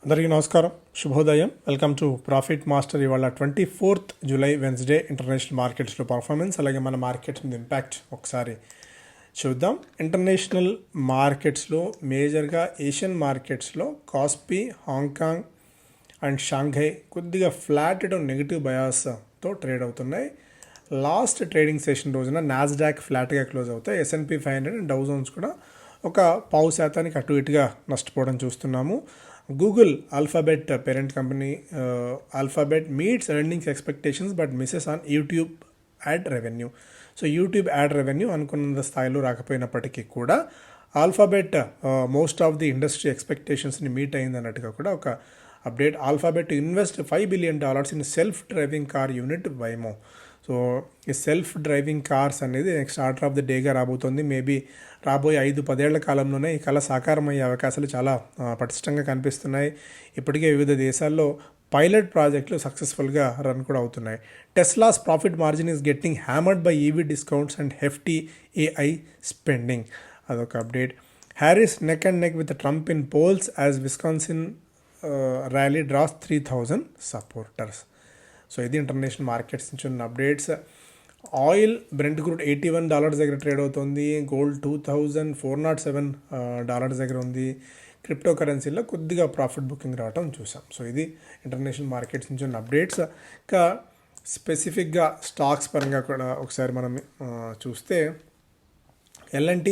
అందరికీ నమస్కారం, శుభోదయం. Welcome to profit master. ఇవాళ 24th జూలై వెన్స్డే ఇంటర్నేషనల్ మార్కెట్స్లో పర్ఫార్మెన్స్, అలాగే మన మార్కెట్స్ మీద ఇంపాక్ట్ ఒకసారి చూద్దాం. ఇంటర్నేషనల్ మార్కెట్స్లో మేజర్గా ఏషియన్ మార్కెట్స్లో కాస్పీ, హాంకాంగ్ అండ్ షాంఘై కొద్దిగా ఫ్లాట్ టు నెగిటివ్ బయాస్తో ట్రేడ్ అవుతున్నాయి. లాస్ట్ ట్రేడింగ్ సెషన్ రోజున నాస్డాక్ ఫ్లాట్గా క్లోజ్ అవుతాయి. S&P 500 అండ్ డౌ జోన్స్ కూడా ఒక 0.5% అటు ఇటుగా నష్టపోవడం చూస్తున్నాము. Google, Alphabet parent company, Alphabet meets earnings expectations but misses on YouTube ad revenue. So YouTube ad revenue అనుకున్న స్థాయిలో రాకపోయినప్పటికీ కూడా Alphabet most of the industry ఎక్స్పెక్టేషన్స్ని మీట్ అయింది అన్నట్టుగా కూడా ఒక update. Alphabet invest $5 billion in self driving car unit Waymo. So ఈ సెల్ఫ్ డ్రైవింగ్ కార్స్ అనేది నెక్స్ట్ ఆర్డర్ ఆఫ్ ది డేగా రాబోతోంది. మేబీ రాబోయే 5-10 ఏళ్ల కాలంలోనే ఈ కళ సాకారం అయ్యే అవకాశాలు చాలా పటిష్టంగా కనిపిస్తున్నాయి. ఇప్పటికే వివిధ దేశాల్లో పైలట్ ప్రాజెక్టులు సక్సెస్ఫుల్గా రన్ కూడా అవుతున్నాయి. Tesla's profit margin is getting hammered by EV discounts and hefty AI spending. అదొక update. Harris neck and neck with Trump in polls as Wisconsin rally draws 3,000 supporters. So ఇది ఇంటర్నేషనల్ మార్కెట్స్ నుంచి ఉన్న updates. Oil Brent crude $81 దగ్గర trade అవుతుంది. Gold $2,407 దగ్గర ఉంది. Crypto కరెన్సీలో కొద్దిగా ప్రాఫిట్ బుకింగ్ రావడం చూసాం. సో ఇది ఇంటర్నేషనల్ మార్కెట్స్ నుంచి ఉన్న అప్డేట్స్. ఇంకా స్పెసిఫిక్గా స్టాక్స్ పరంగా కూడా ఒకసారి మనం చూస్తే L&T,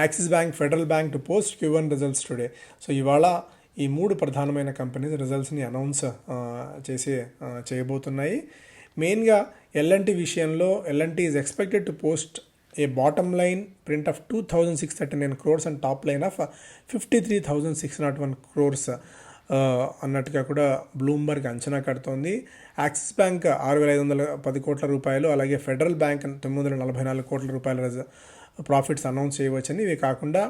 axis bank, federal bank to post Q1 results today. So ఇవాళ ఈ 3 ప్రధానమైన కంపెనీస్ రిజల్ట్స్ని అనౌన్స్ చేయబోతున్నాయి. మెయిన్గా L&T విషయంలో L&T is expected to post A bottom line print of 2,639 crores and top line of 53,601 crores అన్నట్టుగా కూడా బ్లూంబర్గ్ అంచనా కడుతోంది. Axis bank 6,510 కోట్ల రూపాయలు, అలాగే ఫెడరల్ బ్యాంక్ 944 కోట్ల రూపాయల ప్రాఫిట్స్ అనౌన్స్ చేయవచ్చని. ఇవి కాకుండా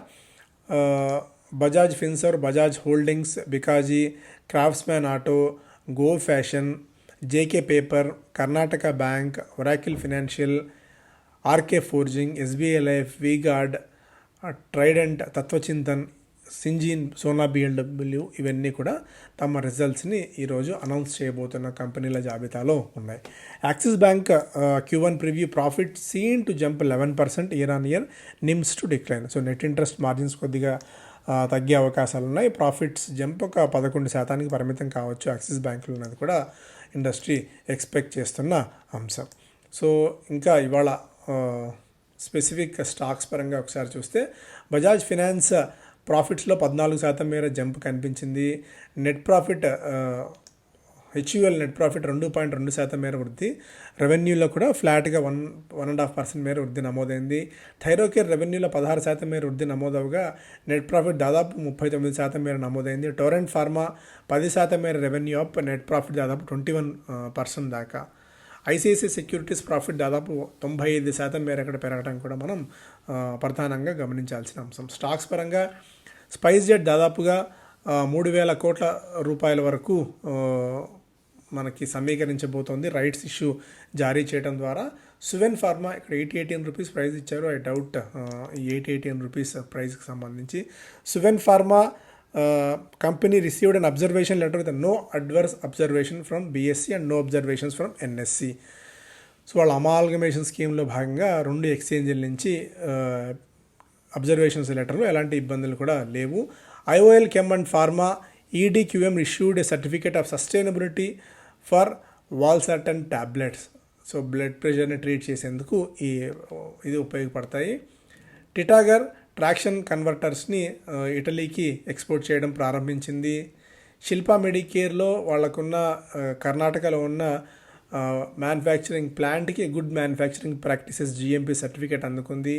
Bajaj Finserv, Bajaj Holdings, Bikaji, Craftsman Auto, Go Fashion, JK Paper, Karnataka Bank, Oracle Financial, RK Forging, SBI life, V Guard, Trident, Tatva Chintan, Syngene, Sona BLW ఇవన్నీ కూడా తమ రిజల్ట్స్ని ఈరోజు అనౌన్స్ చేయబోతున్న కంపెనీల జాబితాలో ఉన్నాయి. Axis bank Q1 preview profit seen to jump 11% year on year, NIMs to decline. So net interest margins కొద్దిగా తగ్గే అవకాశాలు ఉన్నాయి. ప్రాఫిట్స్ జంప్ ఒక 11% పరిమితం కావచ్చు యాక్సిస్ బ్యాంకులో ఉన్నది కూడా ఇండస్ట్రీ ఎక్స్పెక్ట్ చేస్తున్న అంశం. సో ఇంకా ఇవాళ స్పెసిఫిక్ స్టాక్స్ పరంగా ఒకసారి చూస్తే బజాజ్ ఫినాన్స్ ప్రాఫిట్స్లో 14% మేర జంప్ కనిపించింది. Net profit HUL net profit 2.2% మేర వృద్ధి. రెవెన్యూలో కూడా ఫ్లాట్గా 1.5% మేర వృద్ధి నమోదైంది. థైరోకేర్ రెవెన్యూలో 16% మేర వృద్ధి నమోదవగా నెట్ ప్రాఫిట్ దాదాపు 39% మేర నమోదైంది. టొరెంట్ ఫార్మా 10% మేర రెవెన్యూ అప్, నెట్ ప్రాఫిట్ దాదాపు 21% దాకా. ICICI సెక్యూరిటీస్ ప్రాఫిట్ దాదాపు 95% మేర ఇక్కడ పెరగడం కూడా మనం ప్రధానంగా గమనించాల్సిన అంశం. స్టాక్స్ పరంగా స్పైస్ జెట్ దాదాపుగా 3,000 కోట్ల రూపాయల వరకు మనకి సమీకరించబోతోంది రైట్స్ ఇష్యూ జారీ చేయడం ద్వారా. సువెన్ ఫార్మా ఇక్కడ 818 రూపీస్ ప్రైస్ ఇచ్చారు. ఐ డౌట్ ఈ 818 రూపీస్ ప్రైస్కి సంబంధించి. Suven Pharma company received an observation letter with no adverse observation from BSE and no observations from NSE. So వాళ్ళ అమాల్గమేషన్ స్కీమ్లో భాగంగా 2 ఎక్స్చేంజ్ల నుంచి అబ్జర్వేషన్స్ లెటర్లో ఎలాంటి ఇబ్బందులు కూడా లేవు. IOL Chem and Pharma EDQM issued a certificate of sustainability for Valsartan tablets. So blood ప్రెషర్ని ట్రీట్ చేసేందుకు ఇది ఉపయోగపడతాయి. టిటాగర్ ట్రాక్షన్ కన్వర్టర్స్ని ఇటలీకి ఎక్స్పోర్ట్ చేయడం ప్రారంభించింది. శిల్పా మెడికేర్లో వాళ్ళకున్న కర్ణాటకలో ఉన్న మ్యానుఫ్యాక్చరింగ్ ప్లాంట్కి good manufacturing practices GMP certificate అందుకుంది.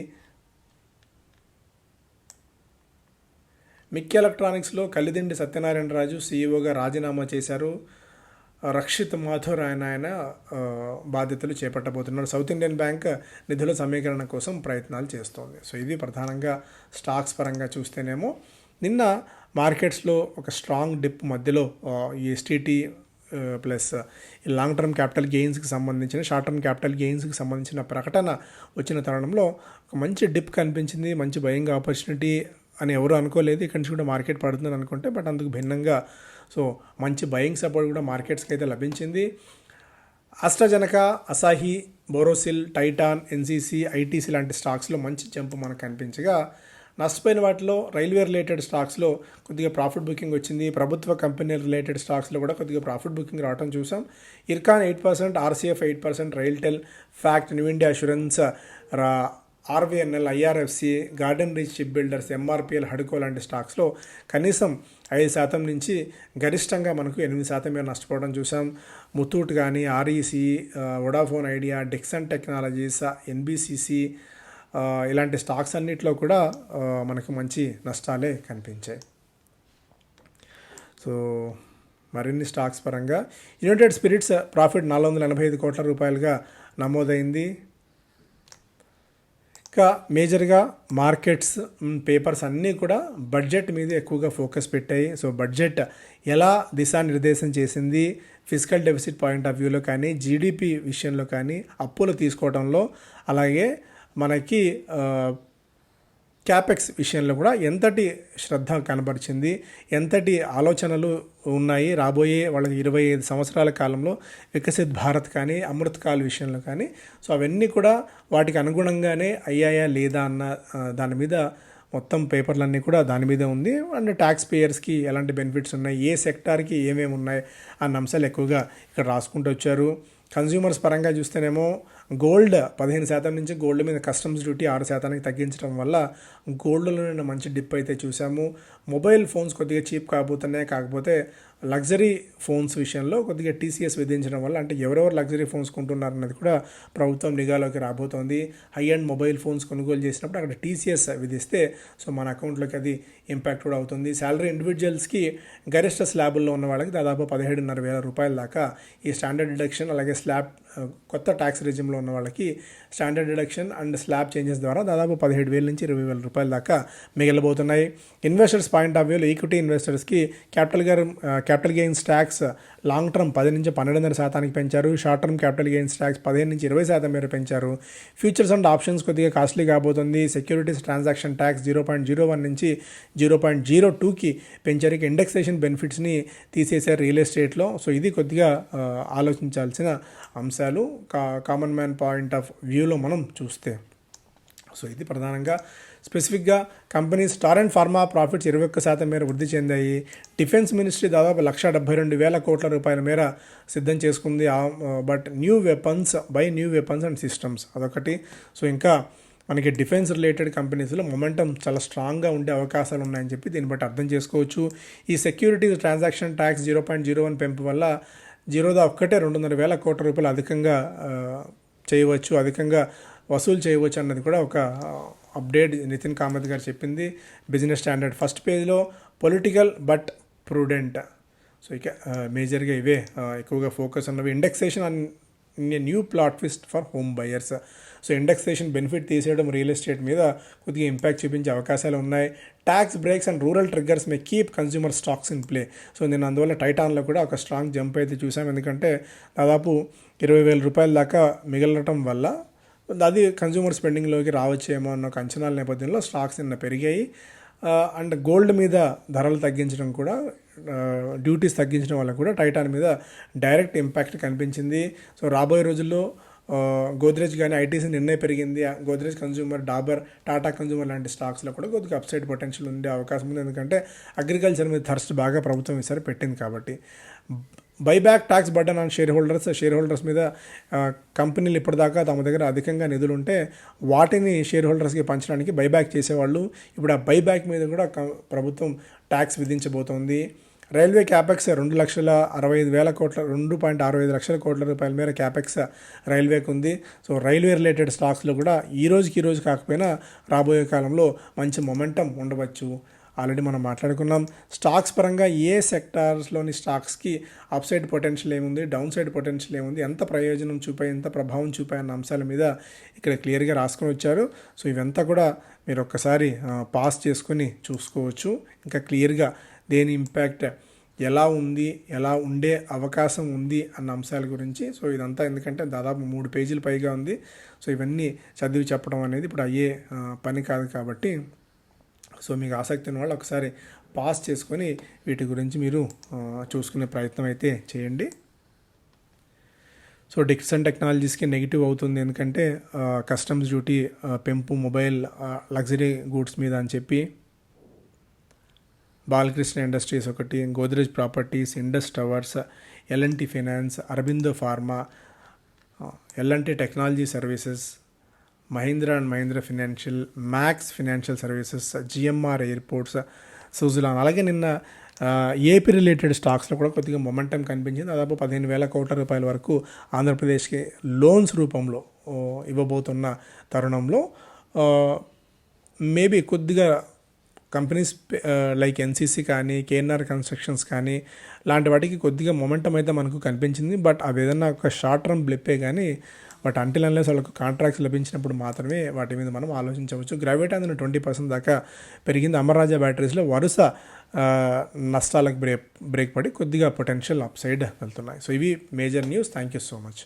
మిక్ ఎలక్ట్రానిక్స్లో కలిదిండి సత్యనారాయణరాజు CEOగా రాజీనామా చేశారు. రక్షిత్ మాథుర్ ఆయన బాధ్యతలు చేపట్టబోతున్నారు. సౌత్ ఇండియన్ బ్యాంక్ నిధుల సమీకరణ కోసం ప్రయత్నాలు చేస్తోంది. సో ఇది ప్రధానంగా స్టాక్స్ పరంగా చూస్తేనేమో నిన్న మార్కెట్స్లో ఒక స్ట్రాంగ్ డిప్ మధ్యలో ఈ STT ప్లస్ ఈ లాంగ్ టర్మ్ క్యాపిటల్ గెయిన్స్కి సంబంధించిన, షార్ట్ టర్మ్ క్యాపిటల్ గెయిన్స్కి సంబంధించిన ప్రకటన వచ్చిన తరుణంలో ఒక మంచి డిప్ కనిపించింది. మంచి బయింగ్ ఆపర్చునిటీ అని ఎవరు అనుకోలేదు. ఇక్కడ నుంచి కూడా మార్కెట్ పడుతుందని అనుకుంటే, బట్ అందుకు భిన్నంగా సో మంచి బయింగ్ సపోర్ట్ కూడా మార్కెట్స్కి అయితే లభించింది. ఆస్ట్రాజెనకా, Asahi, Borosil, Titan, NCC, ITC లాంటి స్టాక్స్లో మంచి జంప్ మనకు కనిపించగా, నష్టపోయిన వాటిలో రైల్వే రిలేటెడ్ స్టాక్స్లో కొద్దిగా ప్రాఫిట్ బుకింగ్ వచ్చింది. ప్రభుత్వ కంపెనీ రిలేటెడ్ స్టాక్స్లో కూడా కొద్దిగా ప్రాఫిట్ బుకింగ్ రావడం చూసాం. Ircon 8%, RCF 8%, RailTel, FACT, New India Assurance, RVNL, IRFC, Garden Reach ship builders, MRPL, హడ్కో లాంటి స్టాక్స్లో కనీసం 5% నుంచి గరిష్టంగా మనకు 8% మీద నష్టపోవడం చూసాం. ముతూట్ కానీ, REC, Vodafone idea, Dixon technologies, NBCC ఇలాంటి స్టాక్స్ అన్నిట్లో కూడా మనకు మంచి నష్టాలే కనిపించాయి. సో మరిన్ని స్టాక్స్ పరంగా యునైటెడ్ స్పిరిట్స్ ప్రాఫిట్ 485 కోట్ల రూపాయలుగా నమోదైంది. ఇంకా మేజర్గా మార్కెట్స్, పేపర్స్ అన్నీ కూడా బడ్జెట్ మీద ఎక్కువగా ఫోకస్ పెట్టాయి. సో బడ్జెట్ ఎలా దిశానిర్దేశం చేసింది, ఫిజికల్ డెఫిసిట్ పాయింట్ ఆఫ్ వ్యూలో కానీ, జీడిపి విషయంలో కానీ, అప్పులు తీసుకోవడంలో, అలాగే మనకి క్యాపెక్స్ విషయంలో కూడా ఎంతటి శ్రద్ధ కనబరిచింది, ఎంతటి ఆలోచనలు ఉన్నాయి రాబోయే వాళ్ళకి 25 సంవత్సరాల కాలంలో వికసిత్ భారత్ కానీ, అమృత్ కాల్ విషయంలో కానీ. సో అవన్నీ కూడా వాటికి అనుగుణంగానే అయ్యాయా లేదా అన్న దాని మీద మొత్తం పేపర్లన్నీ కూడా దాని మీద ఉంది. అండ్ ట్యాక్స్ పేయర్స్కి ఎలాంటి బెనిఫిట్స్ ఉన్నాయి, ఏ సెక్టార్కి ఏమేమి ఉన్నాయి అన్న అంశాలు ఎక్కువగా ఇక్కడ రాసుకుంటూ వచ్చారు. కన్జ్యూమర్స్ పరంగా చూస్తేనేమో గోల్డ్ 15% నుంచి గోల్డ్ మీద కస్టమ్స్ డ్యూటీ 6%కి తగ్గించడం వల్ల గోల్డ్లో మంచి డిప్ అయితే చూసాము. మొబైల్ ఫోన్స్ కొద్దిగా చీప్ కాబోతున్నాయి, కాకపోతే లగ్జరీ ఫోన్స్ విషయంలో కొద్దిగా టీసీఎస్ విధించడం వల్ల, అంటే ఎవరెవరు లగ్జరీ ఫోన్స్ కొంటున్నారు అన్నది కూడా ప్రభుత్వం నిఘాలోకి రాబోతోంది. హై అండ్ మొబైల్ ఫోన్స్ కొనుగోలు చేసినప్పుడు అక్కడ టీసీఎస్ విధిస్తే సో మన అకౌంట్లోకి అది ఇంపాక్ట్ కూడా అవుతుంది. శాలరీ ఇండివిజువల్స్కి గరిష్ట స్లాబుల్లో ఉన్న వాళ్ళకి దాదాపు 17,500 రూపాయల దాకా ఈ స్టాండర్డ్ డిడక్షన్, అలాగే స్లాబ్ కొత్త ట్యాక్స్ రెజిమ్లో ఉన్న వాళ్ళకి standard deduction and slab changes ద్వారా దాదాపు 17,000 నుంచి 20,000 రూపాయల దాకా మిగలబోతున్నాయి. ఇన్వెస్టర్స్ పాయింట్ ఆఫ్ వ్యూలో ఈక్విటీ ఇన్వెస్టర్స్కి capital gains tax long term 10 నుంచి 12.5% పెంచారు. Short term capital gains tax 15 నుంచి 20% మేర పెంచారు. ఫ్యూచర్స్ అండ్ ఆప్షన్స్ కొద్దిగా కాస్ట్లీ కాబోతుంది. సెక్యూరిటీస్ ట్రాన్సాక్షన్ ట్యాక్స్ 0.01 నుంచి 0.02కి పెంచారు. ఇక ఇండెక్సేషన్ బెనిఫిట్స్ని తీసేశారు రియల్ ఎస్టేట్లో. సో ఇది కొద్దిగా ఆలోచించాల్సిన అంశాలు కామన్ మ్యాన్ పాయింట్ ఆఫ్ వ్యూలో మనం చూస్తే. సో ఇది ప్రధానంగా స్పెసిఫిక్గా company star and pharma profits 21% మేర వృద్ధి చెందాయి. డిఫెన్స్ మినిస్ట్రీ దాదాపు 172,000 కోట్ల రూపాయల మేర సిద్ధం చేసుకుంది. But new weapons and systems అదొకటి. సో ఇంకా మనకి డిఫెన్స్ రిలేటెడ్ కంపెనీస్లో మొమెంటం చాలా స్ట్రాంగ్గా ఉండే అవకాశాలు ఉన్నాయని చెప్పి దీన్ని బట్టి అర్థం చేసుకోవచ్చు. ఈ సెక్యూరిటీస్ ట్రాన్సాక్షన్ ట్యాక్స్ 0.01 పెంపు వల్ల జీరోదా ఒక్కటే 200,000 కోట్ల రూపాయలు అధికంగా చేయవచ్చు, అధికంగా వసూలు చేయవచ్చు అన్నది కూడా ఒక అప్డేట్ నితిన్ కామత్ గారు చెప్పింది బిజినెస్ స్టాండర్డ్ ఫస్ట్ పేజ్లో. Political but prudent. సో ఇక మేజర్గా ఇవే ఎక్కువగా ఫోకస్ ఉన్నవి. Indexation and new plot twist for home buyers. So indexation benefit తీసేయడం రియల్ ఎస్టేట్ మీద కొద్దిగా ఇంపాక్ట్ చూపించే అవకాశాలు ఉన్నాయి. Tax breaks and rural triggers may keep consumer stocks in play. So నేను అందువల్ల టైటాన్లో కూడా ఒక స్ట్రాంగ్ జంప్ అయితే చూసాం. ఎందుకంటే దాదాపు 20,000 రూపాయల దాకా మిగలటం వల్ల అది కన్స్యూమర్ స్పెండింగ్లోకి రావచ్చేమో అన్న ఒక అంచనాల నేపథ్యంలో స్టాక్స్ నిన్న పెరిగాయి. అండ్ గోల్డ్ మీద ధరలు తగ్గించడం కూడా, డ్యూటీస్ తగ్గించడం వల్ల కూడా టైటాన్ మీద డైరెక్ట్ ఇంపాక్ట్ కనిపించింది. సో రాబోయే రోజుల్లో గోద్రేజ్ కానీ ఐటీసీ నిన్నే పెరిగింది. గోద్రేజ్ కన్స్యూమర్, డాబర్, టాటా కన్స్యూమర్ లాంటి స్టాక్స్లో కూడా కొద్దిగా అప్సైడ్ పొటెన్షియల్ ఉండే అవకాశం ఉంది. ఎందుకంటే అగ్రికల్చర్ మీద థర్స్ట్ బాగా ప్రభుత్వం ఈసారి పెట్టింది కాబట్టి. Buyback tax burden on share holders మీద కంపెనీలు ఇప్పటిదాకా తమ దగ్గర అధికంగా నిధులు ఉంటే వాటిని షేర్ హోల్డర్స్కి పంచడానికి బైబ్యాక్ చేసేవాళ్ళు. ఇప్పుడు ఆ బైబ్యాక్ మీద కూడా ప్రభుత్వం ట్యాక్స్ విధించబోతోంది. రైల్వే క్యాపెక్స్ 2,65,000 కోట్ల 2.65 లక్షల కోట్ల రూపాయల మేర క్యాపెక్స్ రైల్వేకి ఉంది. సో రైల్వే రిలేటెడ్ స్టాక్స్లో కూడా ఈ రోజు కాకపోయినా రాబోయే కాలంలో మంచి మొమెంటం ఉండవచ్చు. ఆల్రెడీ మనం మాట్లాడుకున్నాం. స్టాక్స్ పరంగా ఏ సెక్టార్స్లోని స్టాక్స్కి అప్సైడ్ పొటెన్షియల్ ఏముంది, డౌన్ సైడ్ పొటెన్షియల్ ఏముంది, ఎంత ప్రయోజనం చూపాయి, ఎంత ప్రభావం చూపాయి అన్న అంశాల మీద ఇక్కడ క్లియర్గా రాసుకొని వచ్చారు. సో ఇవంతా కూడా మీరు ఒక్కసారి పాస్ చేసుకొని చూసుకోవచ్చు. ఇంకా క్లియర్గా దేని ఇంపాక్ట్ ఎలా ఉంది, ఎలా ఉండే అవకాశం ఉంది అన్న అంశాల గురించి. సో ఇదంతా ఎందుకంటే దాదాపు 3 పేజీల పైగా ఉంది. సో ఇవన్నీ చదివి చెప్పడం అనేది ఇప్పుడు అయ్యే పని కాదు కాబట్టి సో మీకు ఆసక్తి ఉన్న వాళ్ళు ఒకసారి పాస్ చేసుకొని వీటి గురించి మీరు చూసుకునే ప్రయత్నం అయితే చేయండి. సో డిక్సన్ టెక్నాలజీస్కి నెగిటివ్ అవుతుంది, ఎందుకంటే కస్టమ్స్ డ్యూటీ పెంపు మొబైల్ లగ్జరీ గూడ్స్ మీద అని చెప్పి. బాలకృష్ణ ఇండస్ట్రీస్ ఒకటి, Godrej properties, Indus towers, L N T finance, Aurobindo pharma, L N T technology services, Mahindra and Mahindra financial, max financial services, GMR airports, Suzlon. అలాగే నిన్న ఏపీ రిలేటెడ్ స్టాక్స్లో కూడా కొద్దిగా మొమెంటం కనిపించింది. దాదాపు 15,000 కోట్ల రూపాయల వరకు ఆంధ్రప్రదేశ్కి లోన్స్ రూపంలో ఇవ్వబోతున్న తరుణంలో మేబీ కొద్దిగా కంపెనీస్ లైక్ ఎన్సీసీ కానీ, కేఎన్ఆర్ కన్స్ట్రక్షన్స్ కానీ లాంటి వాటికి కొద్దిగా మొమెంటం అయితే మనకు కనిపించింది. బట్ అవి ఏదన్నా ఒక షార్ట్ టర్మ్ బ్లిప్పే కానీ, బట్ అంటిల్ అన్లెస్ వాళ్ళకు కాంట్రాక్ట్స్ లభించినప్పుడు మాత్రమే వాటి మీద మనం ఆలోచించవచ్చు. గ్రావిటీ అందులో 20% దాకా పెరిగింది. అమర్రాజా బ్యాటరీస్లో వరుస నష్టాలకు బ్రేక్ పడి కొద్దిగా పొటెన్షియల్ అప్ సైడ్ వెళ్తున్నాయి. సో ఇవి major news. Thank you so much.